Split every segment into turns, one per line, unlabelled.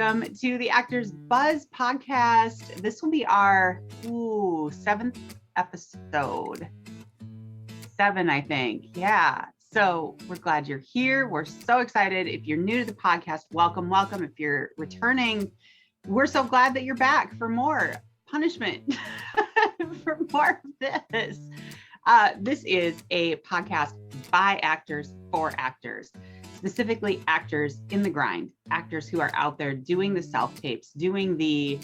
welcome to the Actors Buzz podcast. This will be our 7th episode. 7, I think. Yeah. So we're glad you're here. We're so excited. If you're new to the podcast, welcome, welcome. If you're returning, we're so glad that you're back for more punishment, for more of this. This is a podcast by actors for actors, specifically actors in the grind, actors who are out there doing the self-tapes, doing the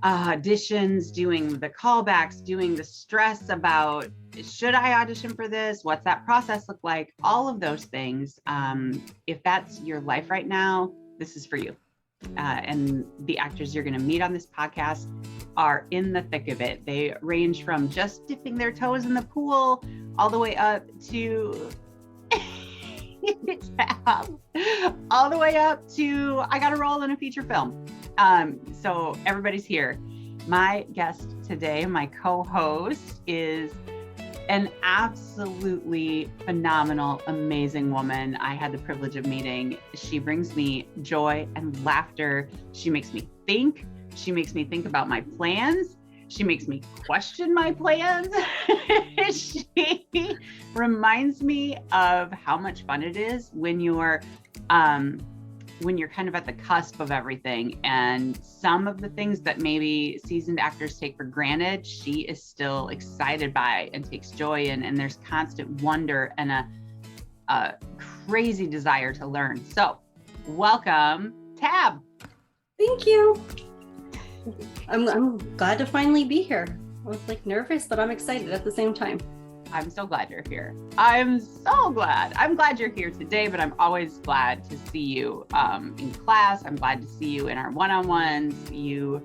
auditions, doing the callbacks, doing the stress about, should I audition for this? What's that process look like? All of those things. If that's your life right now, this is for you. And the actors you're going to meet on this podcast are in the thick of it. They range from just dipping their toes in the pool all the way up to all the way up to I got to roll in a feature film. So everybody's here. My guest today, my co-host, is an absolutely phenomenal, amazing woman I had the privilege of meeting. She brings me joy and laughter. She makes me think. She makes me think about my plans. She makes me question my plans. She reminds me of how much fun it is when you're kind of at the cusp of everything, and some of the things that maybe seasoned actors take for granted, she is still excited by and takes joy in, and there's constant wonder and a crazy desire to learn. So welcome, Tab.
Thank you. I'm glad to finally be here. I was nervous, but I'm excited at the same time.
I'm so glad you're here. I'm so glad. I'm glad you're here today, but I'm always glad to see you in class. I'm glad to see you in our one-on-ones. You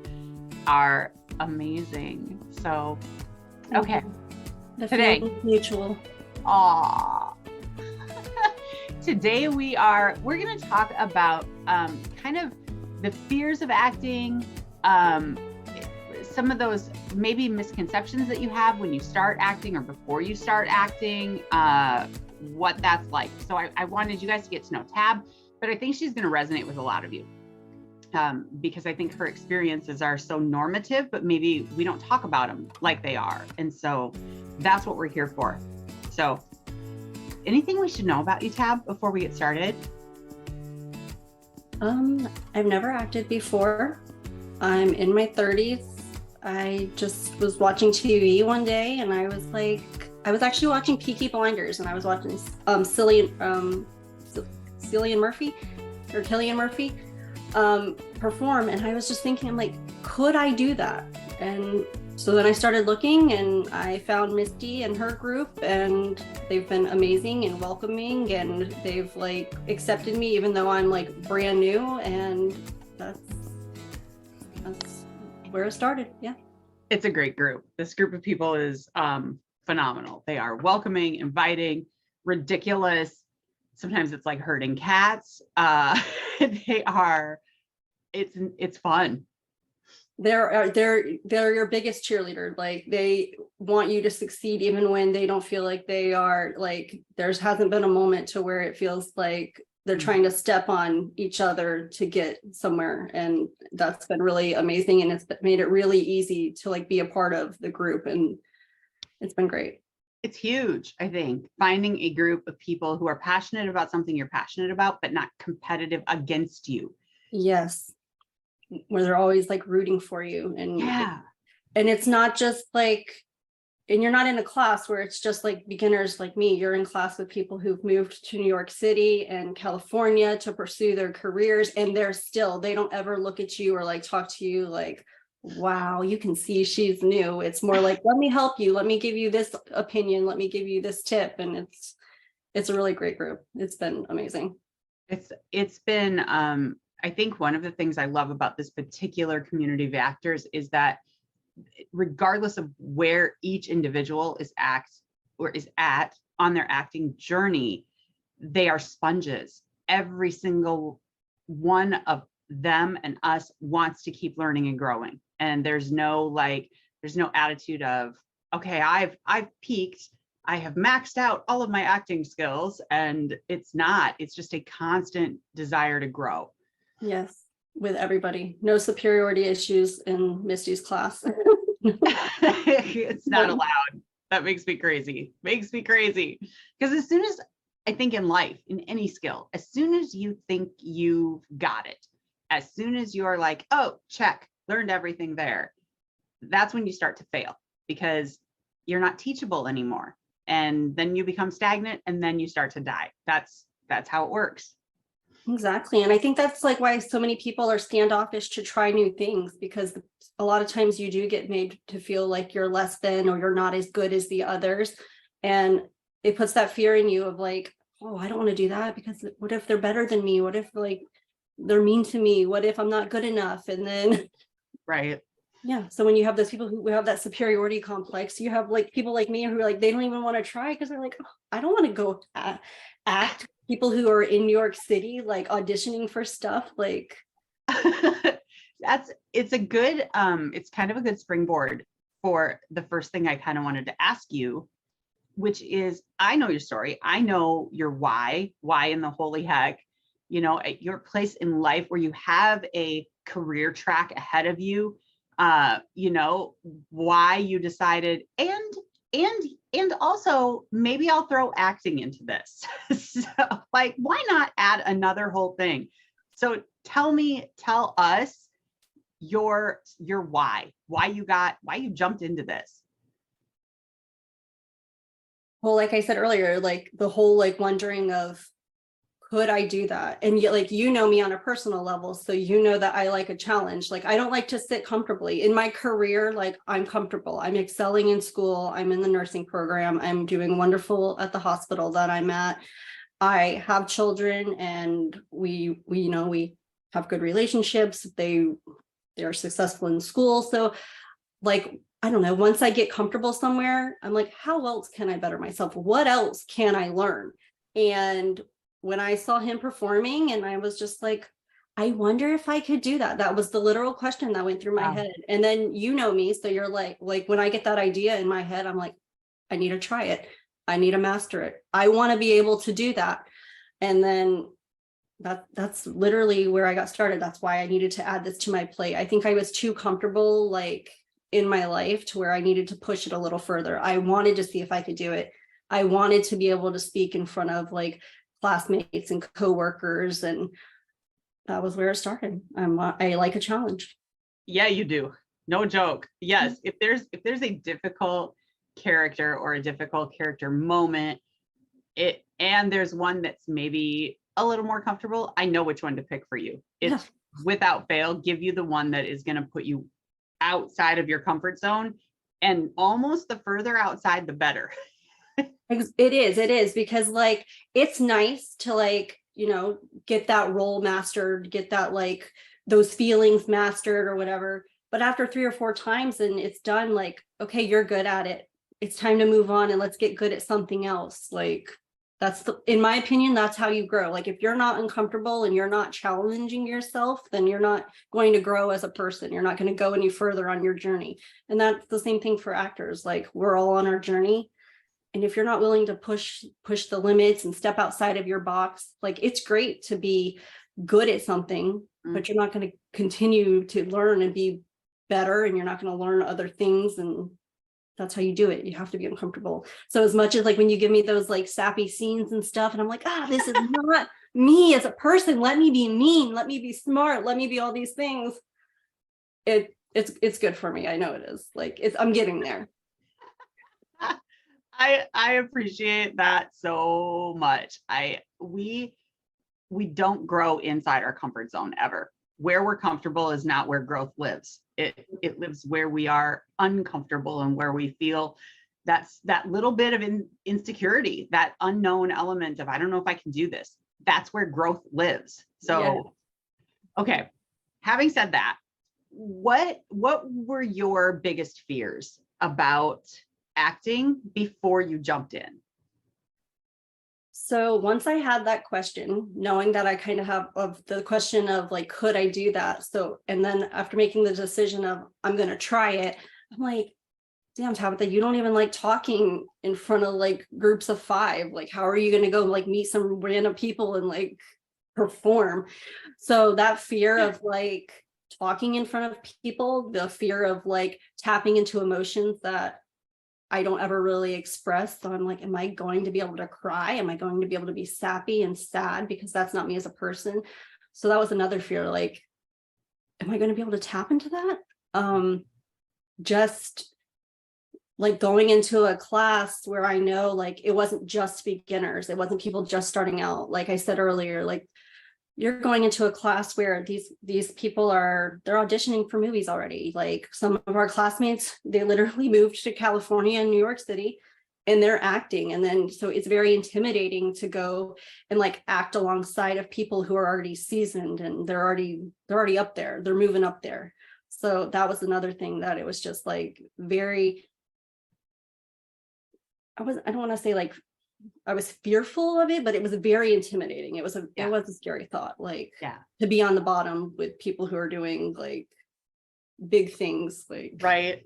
are amazing. So, okay.
The
today,
feeling is mutual.
Aww. Today we're going to talk about kind of the fears of acting, some of those maybe misconceptions that you have when you start acting or before you start acting, what that's like. So I wanted you guys to get to know Tab, but I think she's going to resonate with a lot of you because I think her experiences are so normative, but maybe we don't talk about them like they are. And so that's what we're here for. So anything we should know about you, Tab, before we get started?
I've never acted before. I'm in my 30s. I just was watching TV one day, and I was actually watching Peaky Blinders, and I was watching Cillian Murphy perform, and I was just thinking, could I do that? And so then I started looking, and I found Misty and her group, and they've been amazing and welcoming, and they've accepted me even though I'm brand new, and that's where it started. Yeah,
it's a great group. This group of people is phenomenal. They are welcoming, inviting, ridiculous. Sometimes it's like herding cats. They are. It's fun.
They're your biggest cheerleader. They want you to succeed even when they don't feel like they are. There hasn't been a moment to where it feels like they're trying to step on each other to get somewhere, and that's been really amazing, and it's made it really easy to be a part of the group, and it's been great.
It's huge. I think finding a group of people who are passionate about something you're passionate about, but not competitive against you.
Yes, where they're always rooting for you, and
yeah,
and it's not just and you're not in a class where it's just beginners like me. You're in class with people who've moved to New York City and California to pursue their careers, and they don't ever look at you or talk to you wow, you can see she's new. It's more let me help you. Let me give you this opinion. Let me give you this tip. And it's a really great group. It's been amazing.
It's been, I think one of the things I love about this particular community of actors is that regardless of where each individual is at on their acting journey, they are sponges. Every single one of them and us wants to keep learning and growing. And there's no attitude of, okay, I've peaked, I have maxed out all of my acting skills, and it's just a constant desire to grow.
Yes. with everybody. No superiority issues in Misty's class.
It's not allowed. That makes me crazy. Makes me crazy. Because as soon as I think in life, in any skill, as soon as you think you've got it, as soon as you're like, oh, check, learned everything there, that's when you start to fail because you're not teachable anymore. And then you become stagnant and then you start to die. That's how it works.
Exactly. And I think that's like why so many people are standoffish to try new things, because a lot of times you do get made to feel like you're less than or you're not as good as the others. And it puts that fear in you of like, oh, I don't want to do that because what if they're better than me? What if like they're mean to me? What if I'm not good enough? And then
right.
Yeah. So when you have those people who have that superiority complex, you have like people like me who are like, they don't even want to try because they're like, oh, I don't want to go act. People who are in New York City, like auditioning for stuff, like
it's a good it's kind of a good springboard for the first thing I kind of wanted to ask you, which is, I know your story. I know your why in the holy heck, at your place in life where you have a career track ahead of you, why you decided, and also maybe I'll throw acting into this. So like, why not add another whole thing? So tell us your why you jumped into this.
well, like I said earlier, like the whole like wondering of, could I do that? And yet, like, me on a personal level. So that I like a challenge. Like, I don't like to sit comfortably in my career. Like, I'm comfortable. I'm excelling in school. I'm in the nursing program. I'm doing wonderful at the hospital that I'm at. I have children and we have good relationships. They're successful in school. So like, I don't know, once I get comfortable somewhere, I'm like, how else can I better myself? What else can I learn? And when I saw him performing, and I was just like, I wonder if I could do that. That was the literal question that went through my head. And then me, so you're like when I get that idea in my head, I'm like, I need to try it. I need to master it. I want to be able to do that. And then that's literally where I got started. That's why I needed to add this to my plate. I think I was too comfortable like in my life to where I needed to push it a little further. I wanted to see if I could do it. I wanted to be able to speak in front of like classmates and coworkers, and that was where it started. I like a challenge.
Yeah, you do. No joke. Yes, if there's a difficult character or a difficult character moment, and there's one that's maybe a little more comfortable, I know which one to pick for you. It's without fail, give you the one that is going to put you outside of your comfort zone, and almost the further outside, the better.
It is because like, it's nice to like, get that role mastered, get that like those feelings mastered or whatever. But after 3 or 4 times and it's done, like, okay, you're good at it. It's time to move on and let's get good at something else. Like, in my opinion, that's how you grow. Like, if you're not uncomfortable and you're not challenging yourself, then you're not going to grow as a person. You're not going to go any further on your journey. And that's the same thing for actors. Like, we're all on our journey. And if you're not willing to push the limits and step outside of your box, like, it's great to be good at something, but you're not going to continue to learn and be better, and you're not going to learn other things. And that's how you do it. You have to be uncomfortable. So as much as like when you give me those like sappy scenes and stuff, and I'm like, this is not me as a person. Let me be mean. Let me be smart. Let me be all these things. It's good for me. I know it is. Like, I'm getting there.
I appreciate that so much. We don't grow inside our comfort zone ever. Where we're comfortable is not where growth lives. It lives where we are uncomfortable and where we feel that little bit of insecurity, that unknown element of, I don't know if I can do this. That's where growth lives. So, Okay. Having said that, what were your biggest fears about acting before you jumped in?
So once I had that question, knowing that I kind of have of the question of like, could I do that? So, and then after making the decision of I'm going to try it, I'm like, damn, Tabitha, you don't even like talking in front of like groups of 5. Like, how are you going to go like meet some random people and like perform. So that fear of like talking in front of people, the fear of like tapping into emotions that I don't ever really express. So I'm like, am I going to be able to cry? Am I going to be able to be sappy and sad? Because that's not me as a person. So that was another fear, like, am I going to be able to tap into that? Just like going into a class where I know like it wasn't just beginners, it wasn't people just starting out. Like I said earlier, like you're going into a class where these people they're auditioning for movies already. Like some of our classmates, they literally moved to California and New York City and they're acting. And then so it's very intimidating to go and like act alongside of people who are already seasoned and they're already up there, they're moving up there. So that was another thing that it was just like very, I don't want to say like I was fearful of it, but it was very intimidating. It was a scary thought, like to be on the bottom with people who are doing like big things. Like
right.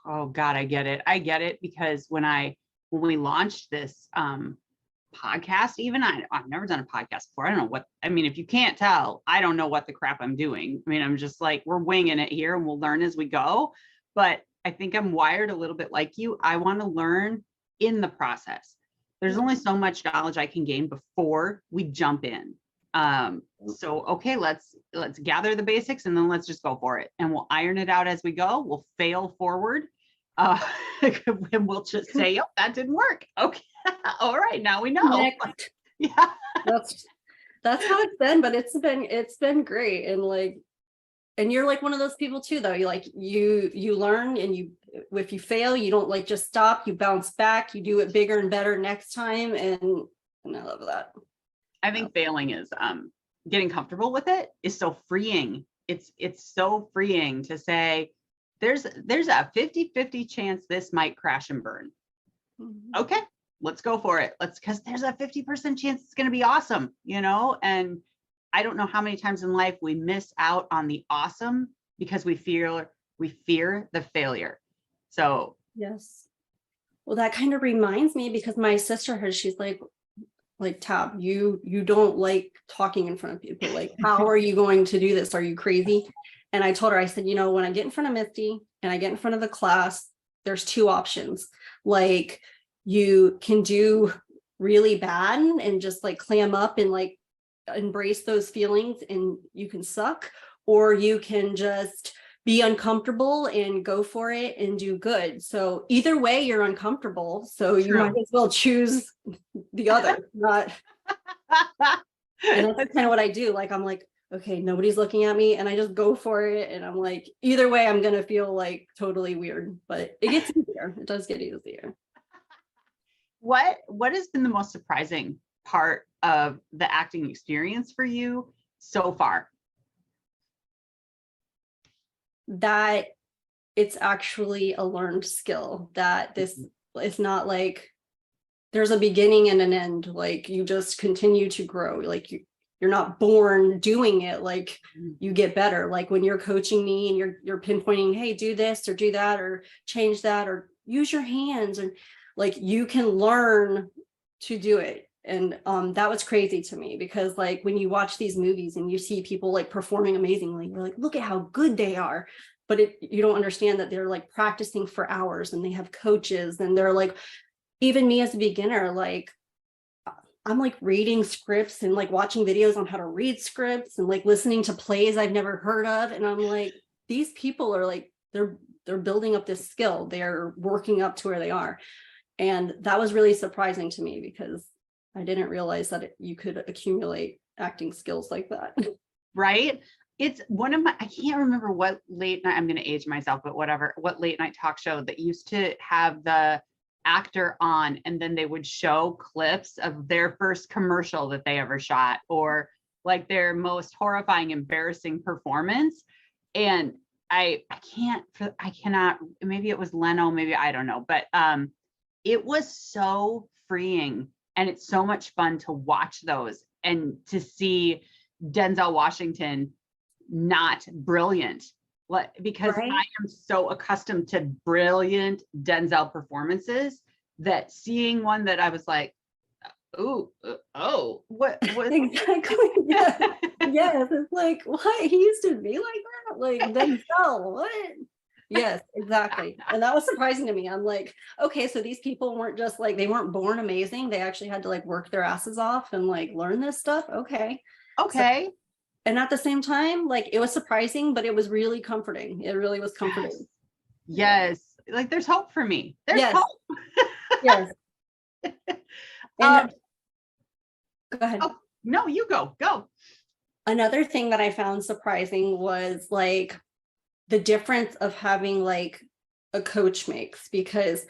Oh God, I get it because when we launched this podcast, even I've never done a podcast before. I don't know what, I mean, if you can't tell, I don't know what the crap I'm doing. I mean, I'm just like, we're winging it here and we'll learn as we go. But I think I'm wired a little bit like you. I want to learn in the process. There's only so much knowledge I can gain before we jump in. So, okay, let's gather the basics and then let's just go for it. And we'll iron it out as we go. We'll fail forward. And we'll just say, oh, that didn't work. Okay. All right. Now we know.
Next.
Yeah.
That's how it's been, but it's been great. And like, and you're like one of those people too, though. You like, you learn, and if you fail, you don't like just stop, you bounce back, you do it bigger and better next time. And I love that.
I think failing is getting comfortable with it is so freeing. It's so freeing to say there's a 50-50 chance this might crash and burn. Mm-hmm. Okay, let's go for it. Because there's a 50% chance it's going to be awesome, and I don't know how many times in life we miss out on the awesome because we fear the failure. So
yes. Well, that kind of reminds me, because my sister, she's like Tab, you don't like talking in front of people. Like, how are you going to do this? Are you crazy? And I told her, I said, when I get in front of Misty and I get in front of the class, there's two options. Like, you can do really bad and just like clam up and like embrace those feelings and you can suck, or you can just be uncomfortable and go for it and do good. So either way, you're uncomfortable. So you might as well choose the other. Not. And that's kind of what I do. Like, I'm like, okay, nobody's looking at me, and I just go for it. And I'm like, either way, I'm going to feel like totally weird, but it gets easier. It does get easier.
What has been the most surprising part of the acting experience for you so far?
That it's actually a learned skill, that this is not like there's a beginning and an end. Like, you just continue to grow. Like, you're not born doing it. Like, you get better. Like, when you're coaching me and you're pinpointing, hey, do this or do that or change that or use your hands, and like, you can learn to do it. And that was crazy to me, because like when you watch these movies and you see people like performing amazingly, you're like, look at how good they are. But you don't understand that they're like practicing for hours, and they have coaches, and they're like, even me as a beginner, like I'm like reading scripts and like watching videos on how to read scripts and like listening to plays I've never heard of. And I'm like, these people are like, they're building up this skill. They're working up to where they are. And that was really surprising to me, because I didn't realize that you could accumulate acting skills like that.
Right. It's one of I can't remember what late night, I'm going to age myself, but whatever, what late night talk show that used to have the actor on, and then they would show clips of their first commercial that they ever shot, or like their most horrifying, embarrassing performance. And I cannot, maybe it was Leno, maybe, I don't know, but it was so freeing. And it's so much fun to watch those and to see Denzel Washington not brilliant, because right? I am so accustomed to brilliant Denzel performances that seeing one that I was like, Ooh, what?
Exactly. Yeah. Yes. It's like, what? He used to be like that? Like, then fell. What? Yes, exactly. And that was surprising to me. I'm like, okay, so these people weren't just like, they weren't born amazing. They actually had to like work their asses off and like learn this stuff. Okay. So,
Okay.
and at the same time, like it was surprising, but it was really comforting. It really was
Yes.
comforting. Yeah.
Yes. Like there's hope for me. There's
Yes.
hope.
Yes.
Um,
And go ahead.
oh, no, you go. Go.
Another thing that I found surprising was like the difference of having like a coach makes, because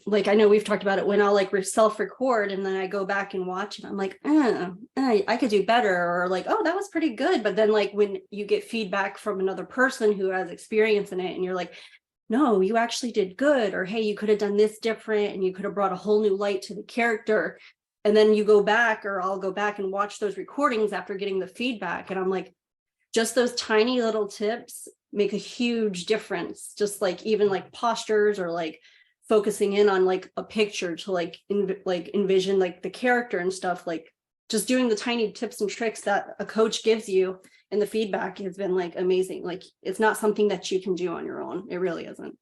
like I know we've talked about it, when I'll like self-record and then I go back and watch it, I'm like, I could do better, or like, oh, that was pretty good. But then like when you get feedback from another person who has experience in it and you're like, no, you actually did good, or hey, you could have done this different and you could have brought a whole new light to the character. And then you go back, or I'll go back and watch those recordings after getting the feedback, and I'm like, just those tiny little tips make a huge difference. Just like even like postures, or like focusing in on like a picture to like envision like the character and stuff, like just doing the tiny tips and tricks that a coach gives you, and the feedback has been like amazing. Like it's not something that you can do on your own. It really isn't.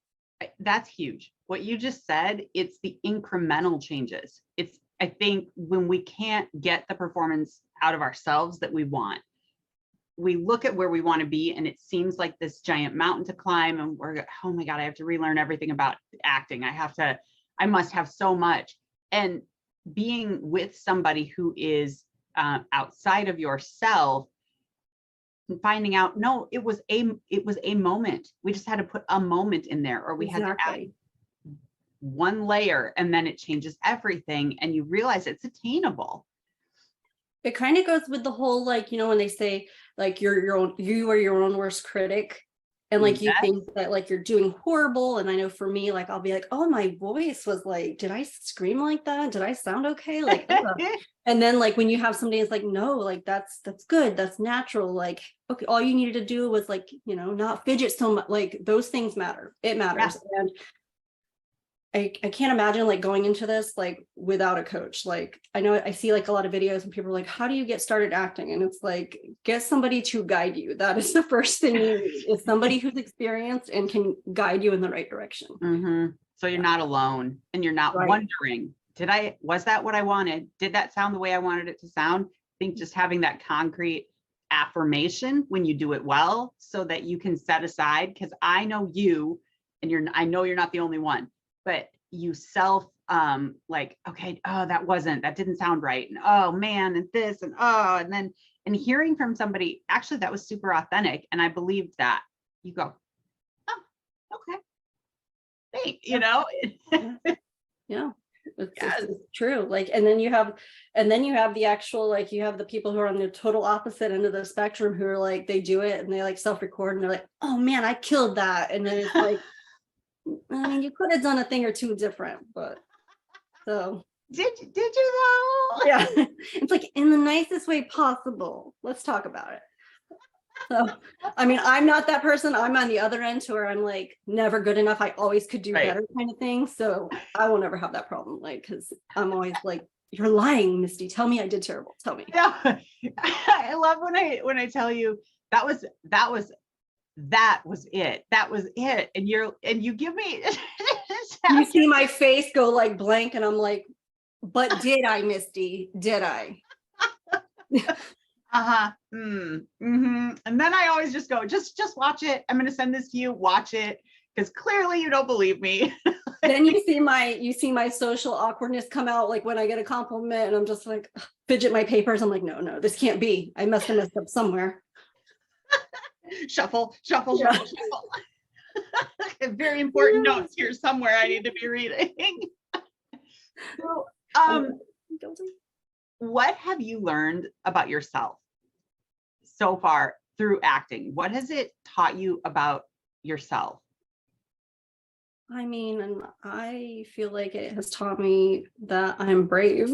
That's huge. What you just said, it's the incremental changes. It's, I think when we can't get the performance out of ourselves that we want, we look at where we want to be and it seems like this giant mountain to climb, and we're, oh my God, I have to relearn everything about acting. I must have so much. And being with somebody who is outside of yourself and finding out, no, it was a moment. We just had to put a moment in there, or we had to add one layer, and then it changes everything. And you realize it's attainable.
It kind of goes with the whole, like, when they say like you are your own worst critic, and like you think that like you're doing horrible. And I know for me, like I'll be like, oh, my voice was like, did I scream like that? Did I sound okay? Like, and then like when you have somebody that's like, no, like that's good, that's natural. Like, okay, all you needed to do was like, not fidget so much. Like those things matter. It matters. Yeah. And I can't imagine like going into this like without a coach. Like I know I see like a lot of videos and people are like, how do you get started acting? And it's like, get somebody to guide you. That is the first thing you need, is somebody who's experienced and can guide you in the right direction.
Mm-hmm. So you're not alone, and you're not wondering, was that what I wanted? Did that sound the way I wanted it to sound? I think just having that concrete affirmation when you do it well, so that you can set aside, because I know you, and I know you're not the only one, but you like, okay, oh, that didn't sound right. And oh man, and this, and oh, and then, and hearing from somebody, actually, that was super authentic. And I believed that. You go, oh, okay. Thanks,
Yeah. It's true. Like, and then you have the actual, like, you have the people who are on the total opposite end of the spectrum, who are like, they do it and they like self-record and they're like, oh man, I killed that. And then it's like, I mean, you could have done a thing or two different, but so.
Did you though?
Yeah. It's like, in the nicest way possible. Let's talk about it. So, I mean, I'm not that person. I'm on the other end, to where I'm like, never good enough. I always could do better kind of thing. So I will never have that problem. Like, because I'm always like, you're lying, Misty. Tell me I did terrible. Tell me.
Yeah. I love when I tell you that was it. That was it. And you give me
you see my face go like blank, and I'm like, but did I, Misty? Did I?
Mm-hmm. And then I always just go, just watch it. I'm going to send this to you. Watch it, because clearly you don't believe me.
Then you see my social awkwardness come out, like when I get a compliment and I'm just like, fidget my papers. I'm like, no, this can't be. I must have messed up somewhere.
Shuffle. Very important notes here somewhere I need to be reading. So, what have you learned about yourself so far through acting? What has it taught you about yourself?
I mean, and I feel like it has taught me that I'm brave,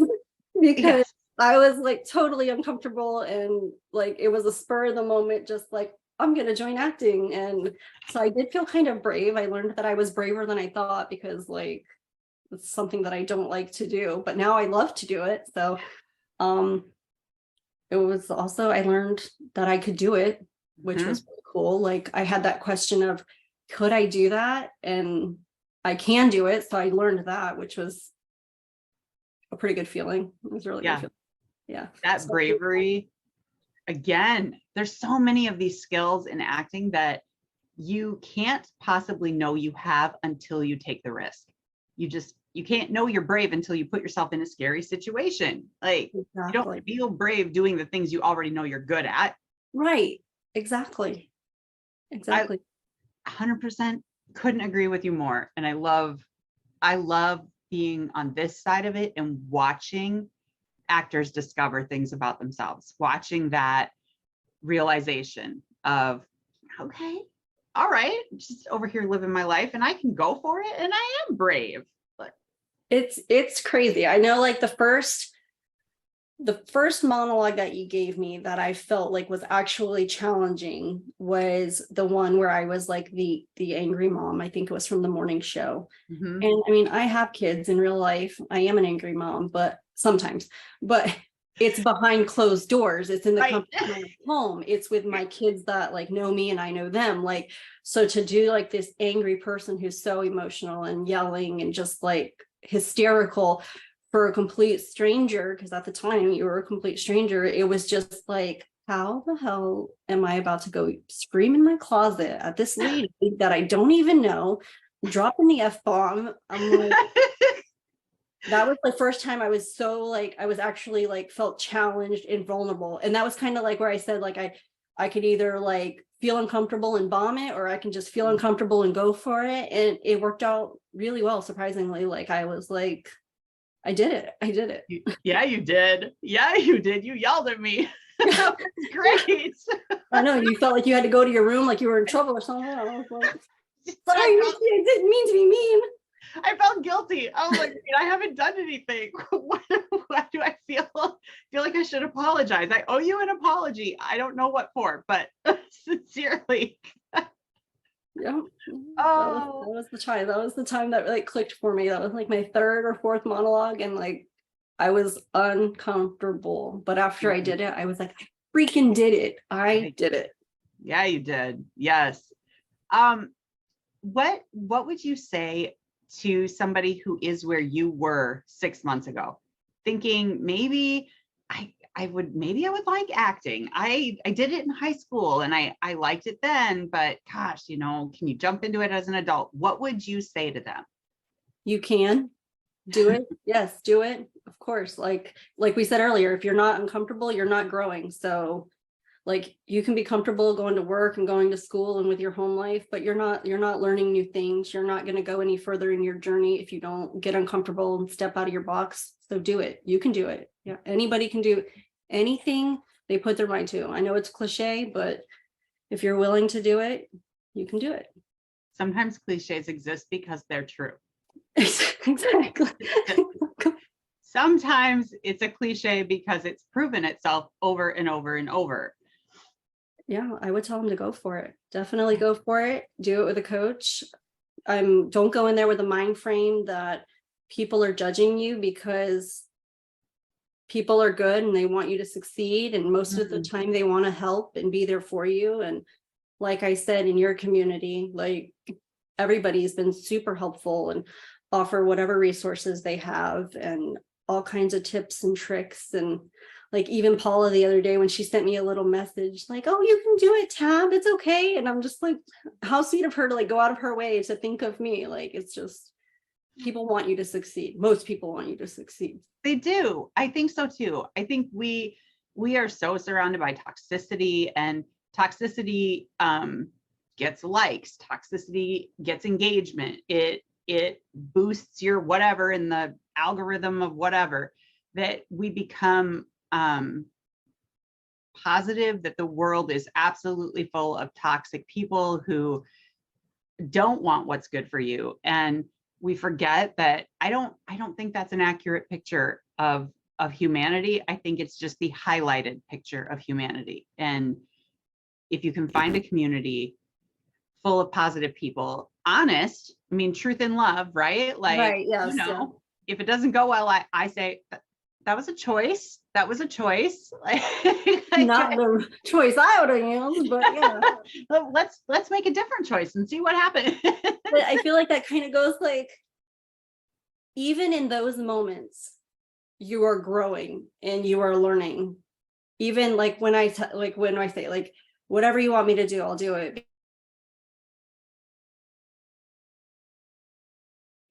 because I was like totally uncomfortable, and like it was a spur of the moment, just like, I'm going to join acting. And so I did feel kind of brave. I learned that I was braver than I thought, because like It's something that I don't like to do, but now I love to do it. So um it was also, I learned that I could do it, which
Mhm.
was really cool. Like I had that question of, could I do that? And I can do it. So I learned that, which was a pretty good feeling. It was a really good
Yeah,
feeling. Yeah.
that
So
bravery. Again, there's so many of these skills in acting that you can't possibly know you have until you take the risk. You can't know you're brave until you put yourself in a scary situation. Like you don't
exactly.
feel brave doing the things you already know you're good at.
Right. Exactly.
I
Exactly.
100% couldn't agree with you more. And I love being on this side of it and watching actors discover things about themselves, watching that realization of, okay, all right, just over here living my life and I can go for it and I am brave. But
It's crazy. I know like the first monologue that you gave me that I felt like was actually challenging was the one where I was like the angry mom. I think it was from the morning show.
mhm,
And I mean, I have kids in real life. I am an angry mom, but sometimes, but it's behind closed doors. It's in the
right.
comfort of my home. It's with my kids that like know me and I know them. Like, so to do like this angry person who's so emotional and yelling and just like hysterical for a complete stranger, because at the time you were a complete stranger, it was just like, how the hell am I about to go scream in my closet at this lady that I don't even know, dropping the F-bomb? I'm like, that was the first time I was so like, I was actually like felt challenged and vulnerable. And that was kind of like where I said, like, I could either like feel uncomfortable and bomb it, or I can just feel uncomfortable and go for it. And it worked out really well, surprisingly. Like I was like, I did it. I did it.
Yeah, you did. Yeah, you did. You yelled at me. That was great.
I know you felt like you had to go to your room, like you were in trouble or something. I was like,
I
sorry,
felt,
Nikki, I didn't mean to be mean.
I felt guilty. I was like, I haven't done anything. Why do I feel like I should apologize? I owe you an apology. I don't know what for, but sincerely.
Yeah,
Oh,
that was the time that like clicked for me. That was like my third or fourth monologue, and like I was uncomfortable. But after I did it, I was like, I freaking did it. I did it.
yeah, you did. Yes. Um, what would you say to somebody who is where you were 6 months ago, thinking maybe maybe I would like acting. I did it in high school and I liked it then, but gosh, can you jump into it as an adult? What would you say to them?
You can do it. Yes, do it. Of course. Like we said earlier, if you're not uncomfortable, you're not growing. So like you can be comfortable going to work and going to school and with your home life, but you're not learning new things. You're not going to go any further in your journey if you don't get uncomfortable and step out of your box. So do it. You can do it. Yeah, anybody can do anything they put their mind to. I know it's cliche, but if you're willing to do it, you can do it.
Sometimes cliches exist because they're true.
Exactly.
Sometimes it's a cliche because it's proven itself over and over and over.
Yeah, I would tell them to go for it. Definitely go for it. Do it with a coach. Don't go in there with a mind frame that people are judging you, because people are good and they want you to succeed, and most of the
Mhm.
time they want to help and be there for you. And like I said, in your community, like everybody's been super helpful and offer whatever resources they have and all kinds of tips and tricks. And like even Paula the other day when she sent me a little message like, oh, you can do it, Tab, it's okay. And I'm just like, how sweet of her to like go out of her way to think of me. Like it's just, people want you to succeed. Most people want you to succeed.
They do. I think so too. I think we are so surrounded by toxicity, and toxicity gets likes, toxicity gets engagement. It boosts your whatever in the algorithm of whatever, that we become positive that the world is absolutely full of toxic people who don't want what's good for you. And we forget that I don't think that's an accurate picture of humanity. I think it's just the highlighted picture of humanity. And if you can find a community full of positive people, honest, I mean, truth and love, right? Like,
Right. Yes.
if it doesn't go well, I say that was a choice. That was a choice. Like,
Not the choice I would have used, but yeah.
let's make a different choice and see what happens.
But I feel like that kind of goes like, even in those moments, you are growing and you are learning. Even like when I say like, whatever you want me to do, I'll do it.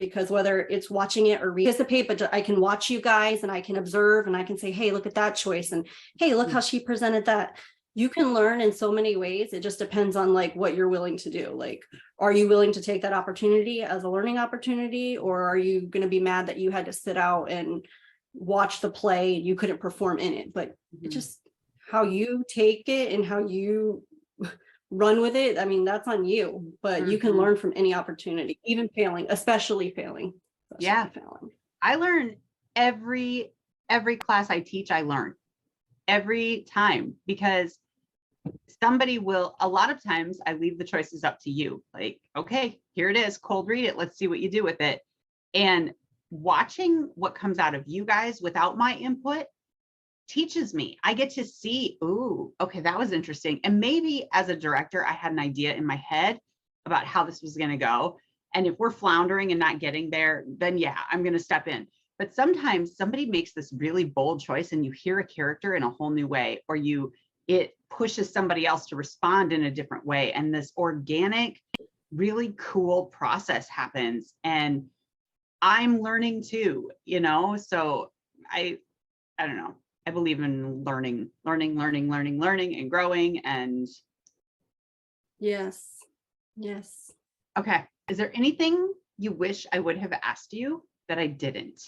Because whether it's watching it or participate, but I can watch you guys and I can observe and I can say, hey, look at that choice. And hey, look how she presented that. You can learn in so many ways. It just depends on like what you're willing to do. Like, are you willing to take that opportunity as a learning opportunity? Or are you going to be mad that you had to sit out and watch the play and you couldn't perform in it? But it's just how you take it and how you run with it. I mean, that's on you, but you can learn from any opportunity, even failing, especially failing.
I learn every class I teach, I learn every time, because somebody will, a lot of times I leave the choices up to you. Like, okay, here it is, cold read it. Let's see what you do with it. And watching what comes out of you guys without my input teaches me. I get to see, ooh, okay, that was interesting. And maybe as a director, I had an idea in my head about how this was going to go. And if we're floundering and not getting there, then yeah, I'm going to step in. But sometimes somebody makes this really bold choice and you hear a character in a whole new way, or it pushes somebody else to respond in a different way. And this organic, really cool process happens. And I'm learning too, so I don't know. I believe in learning and growing. And
yes.
Okay. Is there anything you wish I would have asked you that I didn't?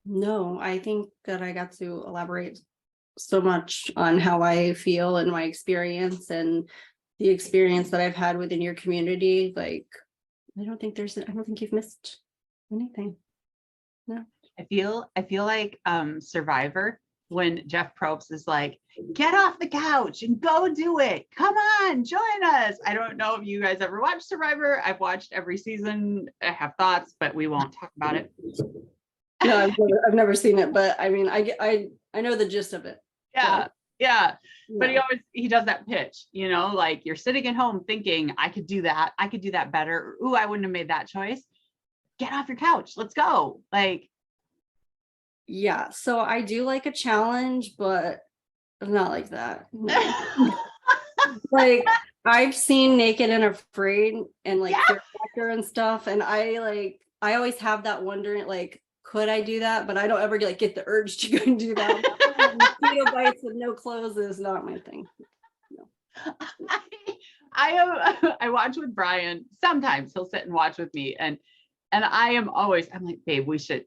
No, I think that I got to elaborate so much on how I feel and my experience and the experience that I've had within your community. Like, I don't think you've missed anything. No.
I feel like Survivor, when Jeff Probst is like, get off the couch and go do it. Come on, join us. I don't know if you guys ever watched Survivor. I've watched every season. I have thoughts, but we won't talk about it.
No, I've never seen it, but I mean, I know the gist of it.
Yeah.
So,
yeah.
no.
But he does that pitch, like you're sitting at home thinking, I could do that better. Ooh, I wouldn't have made that choice. Get off your couch. Let's go. Like,
yeah. So I do like a challenge, but not like that. No. Like, I've seen Naked and Afraid and like Fear Factor and stuff. And I always have that wondering, like, could I do that? But I don't ever get the urge to go and do that. Mosquito bites with no clothes is not my thing. No.
I watch with Brian. Sometimes he'll sit and watch with me, and I'm like, babe, we should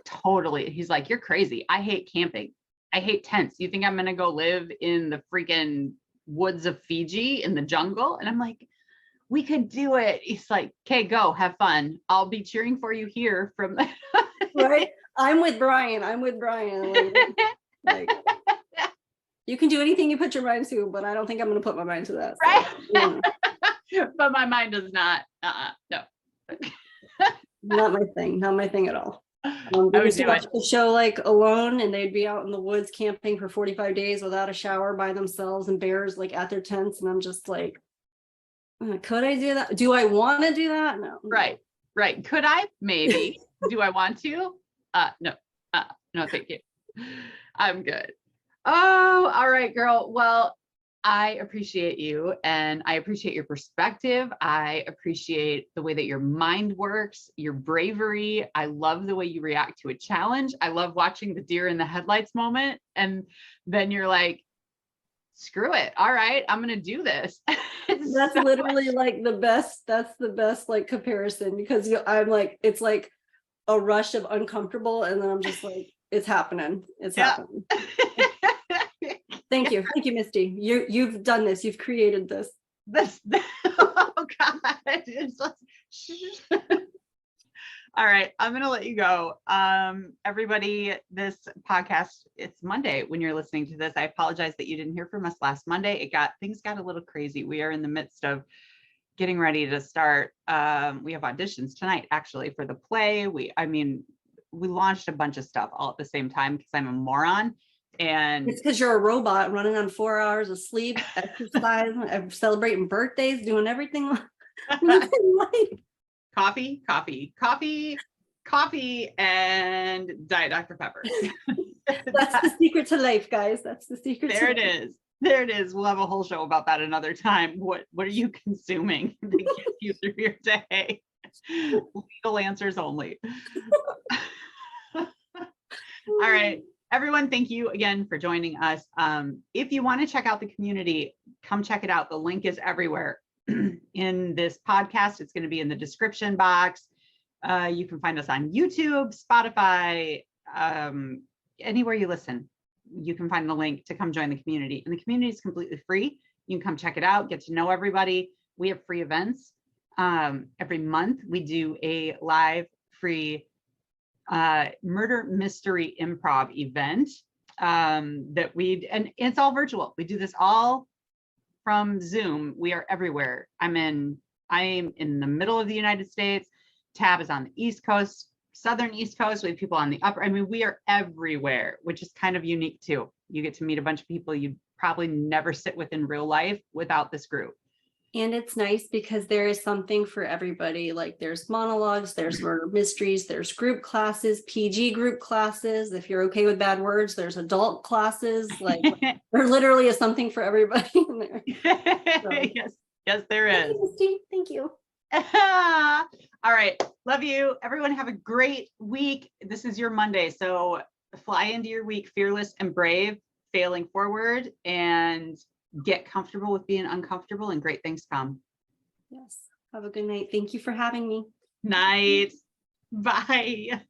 totally. He's like, you're crazy. I hate camping. I hate tents. You think I'm gonna go live in the freaking woods of Fiji in the jungle? And I'm like, we could do it. He's like, okay, go have fun. I'll be cheering for you here from
right. I'm with Brian. Like, you can do anything you put your mind to, but I don't think I'm going to put my mind to that. So,
right. But my mind does not. No.
Not my thing at all. I used to watch the show like alone, and they'd be out in the woods camping for 45 days without a shower by themselves, and bears like at their tents. And I'm just like, could I do that? Do I want to do that? No.
Right. Could I? Maybe. Do I want to? No. No, thank you. I'm good. Oh, all right, girl. Well, I appreciate you, and I appreciate your perspective. I appreciate the way that your mind works, your bravery. I love the way you react to a challenge. I love watching the deer in the headlights moment. And then you're like, screw it. All right, I'm going to do this.
That's so literally much. Like the best. That's the best like comparison, because I'm like, it's like a rush of uncomfortable. And then I'm just like, it's happening. It's happening. Thank you, Misty. You've done this. You've created this. Oh God!
All right, I'm gonna let you go. Everybody, this podcast, it's Monday when you're listening to this. I apologize that you didn't hear from us last Monday. Things got a little crazy. We are in the midst of getting ready to start. We have auditions tonight, actually, for the play. We launched a bunch of stuff all at the same time because I'm a moron. And
it's because you're a robot running on 4 hours of sleep, exercise, celebrating birthdays, doing everything.
Coffee, and Diet Dr. Pepper.
That's the secret to life, guys. That's the secret.
There it is. We'll have a whole show about that another time. What are you consuming that gets you through your day? Legal answers only. All right, everyone, thank you again for joining us. If you want to check out the community, come check it out. The link is everywhere in this podcast. It's going to be in the description box. You can find us on YouTube, Spotify, anywhere you listen. You can find the link to come join the community. And the community is completely free. You can come check it out, get to know everybody. We have free events. Every month, we do a live free murder mystery improv event and it's all virtual. We do this all from Zoom. We are everywhere. I'm in the middle of the United States. Tab is on the East Coast, Southern East Coast. We have people on the upper. We are everywhere, which is kind of unique too. You get to meet a bunch of people you probably never sit with in real life without this group.
And it's nice because there is something for everybody. Like there's monologues, there's murder mysteries, there's group classes, PG group classes. If you're okay with bad words, there's adult classes. Like there literally is something for everybody in there. So.
Yes, there is.
Thank you.
All right. Love you. Everyone have a great week. This is your Monday. So fly into your week fearless and brave, failing forward, and get comfortable with being uncomfortable, and great things come.
Yes. Have a good night. Thank you for having me.
Night. Bye.